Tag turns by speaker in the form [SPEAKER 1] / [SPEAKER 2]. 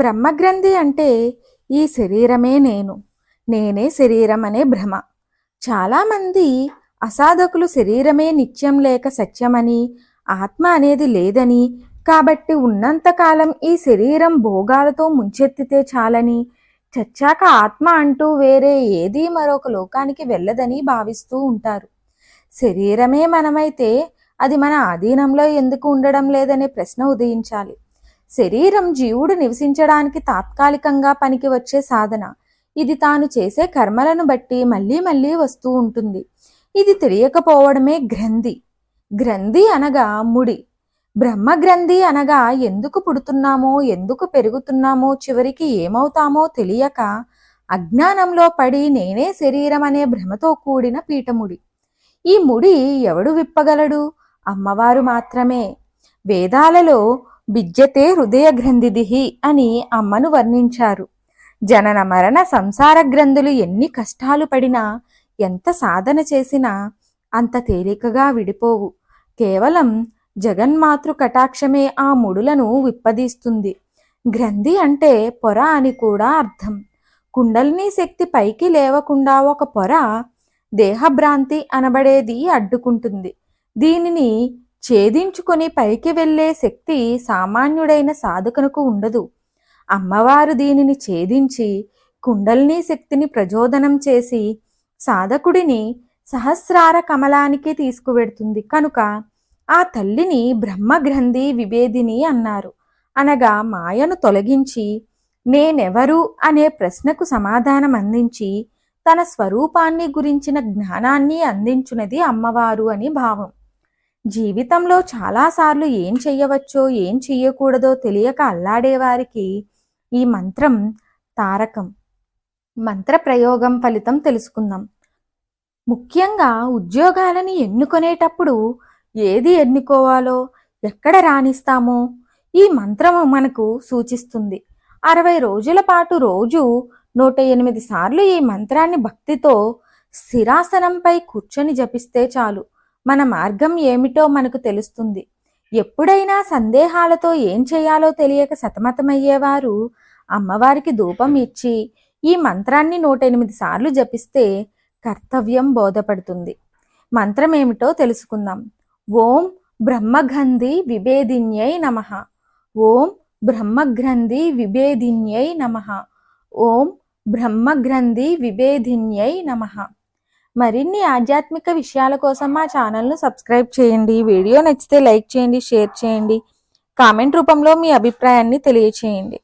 [SPEAKER 1] బ్రహ్మగ్రంథి అంటే ఈ శరీరమే నేను, నేనే శరీరం అనే భ్రమ. చాలామంది అసాధకులు శరీరమే నిత్యం లేక సత్యమని, ఆత్మ అనేది లేదని, కాబట్టి ఉన్నంతకాలం ఈ శరీరం భోగాలతో ముంచెత్తితే చాలని, చచ్చాక ఆత్మ అంటూ వేరే ఏదీ మరొక లోకానికి వెళ్ళదని భావిస్తూ ఉంటారు. శరీరమే మనమైతే అది మన ఆధీనంలో ఎందుకు ఉండడం లేదనే ప్రశ్న ఉదయించాలి. శరీరం జీవుడు నివసించడానికి తాత్కాలికంగా పనికి వచ్చే సాధన. ఇది తాను చేసే కర్మలను బట్టి మళ్ళీ మళ్ళీ వస్తూ ఉంటుంది. ఇది తెలియకపోవడమే గ్రంథి. గ్రంథి అనగా ముడి. బ్రహ్మగ్రంథి అనగా ఎందుకు పుడుతున్నామో, ఎందుకు పెరుగుతున్నామో, చివరికి ఏమవుతామో తెలియక అజ్ఞానంలో పడి నేనే శరీరం అనే భ్రమతో కూడిన పీఠముడి. ఈ ముడి ఎవడు విప్పగలడు? అమ్మవారు మాత్రమే. వేదాలలో బిజ్జతే హృదయ గ్రంథిదిహి అని అమ్మను వర్ణించారు. జనన మరణ సంసార గ్రంథులు ఎన్ని కష్టాలు పడినా, ఎంత సాధన చేసినా అంత తేలికగా విడిపోవు. కేవలం జగన్మాతృ కటాక్షమే ఆ ముడులను విప్పదీస్తుంది. గ్రంథి అంటే పొర అని కూడా అర్థం. కుండలిని శక్తి పైకి లేవకుండా ఒక పొర, దేహభ్రాంతి అనబడేది అడ్డుకుంటుంది. దీనిని ఛేదించుకొని పైకి వెళ్లే శక్తి సామాన్యుడైన సాధకునకు ఉండదు. అమ్మవారు దీనిని ఛేదించి కుండలిని శక్తిని ప్రచోదనం చేసి సాధకుడిని సహస్రార కమలానికి తీసుకువెడుతుంది. కనుక ఆ తల్లిని బ్రహ్మగ్రంథి విభేదిని అన్నారు. అనగా మాయను తొలగించి నేనెవరు అనే ప్రశ్నకు సమాధానం అందించి తన స్వరూపాన్ని గురించిన జ్ఞానాన్ని అందించున్నది అమ్మవారు అని భావం. జీవితంలో చాలాసార్లు ఏం చెయ్యవచ్చో ఏం చెయ్యకూడదో తెలియక అల్లాడేవారికి ఈ మంత్రం తారకం. మంత్ర ప్రయోగం ఫలితం తెలుసుకుందాం. ముఖ్యంగా ఉద్యోగాలని ఎన్నుకునేటప్పుడు ఏది ఎన్నుకోవాలో, ఎక్కడ రాణిస్తామో ఈ మంత్రము మనకు సూచిస్తుంది. 60 రోజుల పాటు రోజు 108 సార్లు ఈ మంత్రాన్ని భక్తితో స్థిరాసనంపై కూర్చొని జపిస్తే చాలు. మన మార్గం ఏమిటో మనకు తెలుస్తుంది. ఎప్పుడైనా సందేహాలతో ఏం చేయాలో తెలియక సతమతమయ్యేవారు అమ్మవారికి ధూపం ఇచ్చి ఈ మంత్రాన్ని 108 సార్లు జపిస్తే కర్తవ్యం బోధపడుతుంది. మంత్రం ఏమిటో తెలుసుకుందాం. ఓం బ్రహ్మగ్రంథి విభేదిన్యై నమః. ఓం బ్రహ్మగ్రంథి విభేదిన్యై నమః. ఓం బ్రహ్మగ్రంథి విభేదిన్యై నమః. మరిన్ని ఆధ్యాత్మిక విషయాల కోసం మా ఛానల్ను సబ్స్క్రైబ్ చేయండి. వీడియో నచ్చితే లైక్ చేయండి, షేర్ చేయండి, కామెంట్ రూపంలో మీ అభిప్రాయాన్ని తెలియచేయండి.